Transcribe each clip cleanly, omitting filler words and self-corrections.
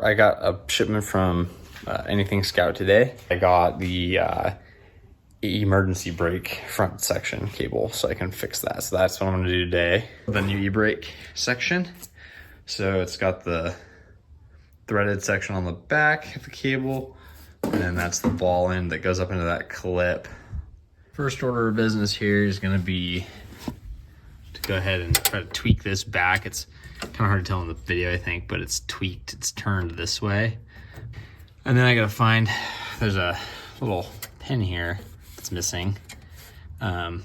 I got a shipment from Anything Scout today. I got the emergency brake front section cable so I can fix that. So that's what I'm gonna do today. The new e-brake section. So it's got the threaded section on the back of the cable, and then that's the ball end that goes up into that clip. First order of business here is gonna be to go ahead and try to tweak this back. It's kind of hard to tell in the video, I think, but it's tweaked, it's turned this way. And then I gotta find, there's a little pin here that's missing that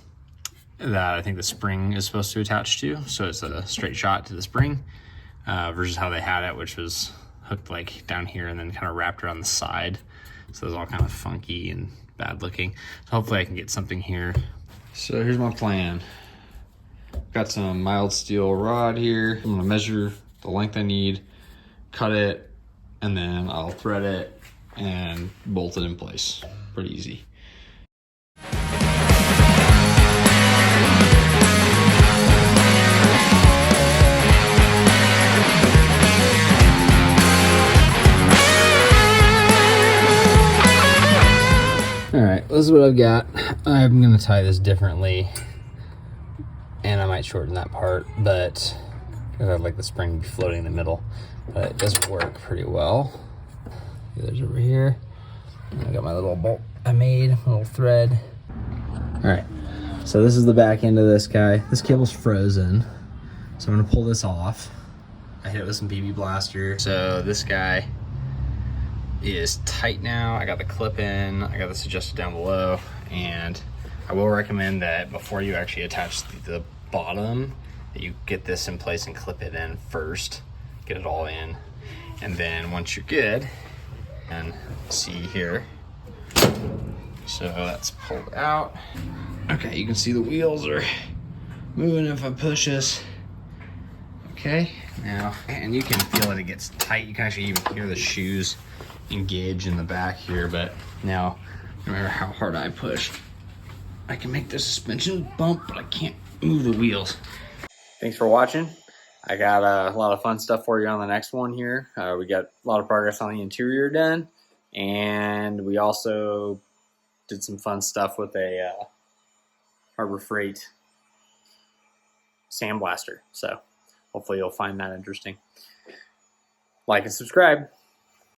I think the spring is supposed to attach to. So it's a straight shot to the spring versus how they had it, which was hooked like down here and then kind of wrapped around the side. So it was all kind of funky and bad looking. So hopefully I can get something here. So here's my plan. Got some mild steel rod here. I'm gonna measure the length I need, cut it, and then I'll thread it and bolt it in place. Pretty easy. All right, this is what I've got. I'm gonna tie this differently, and I might shorten that part, but because I'd like the spring to be floating in the middle, but it does work pretty well. There's over here. And I got my little bolt I made, my little thread. All right, so this is the back end of this guy. This cable's frozen, so I'm gonna pull this off. I hit it with some BB blaster. So this guy is tight now. I got the clip in, I got this adjusted down below, and I will recommend that before you actually attach the bottom, that you get this in place and clip it in first, get it all in, and then once you're good, and see here, so that's pulled out. Okay, you can see the wheels are moving if I push this. Okay, now, and you can feel it gets tight. You can actually even hear the shoes engage in the back here, but now no matter how hard I push, I can make the suspension bump, but I can't move the wheels. Thanks for watching. I got a lot of fun stuff for you on the next one here. We got a lot of progress on the interior done, and we also did some fun stuff with a Harbor Freight sandblaster. So hopefully you'll find that interesting. Like and subscribe.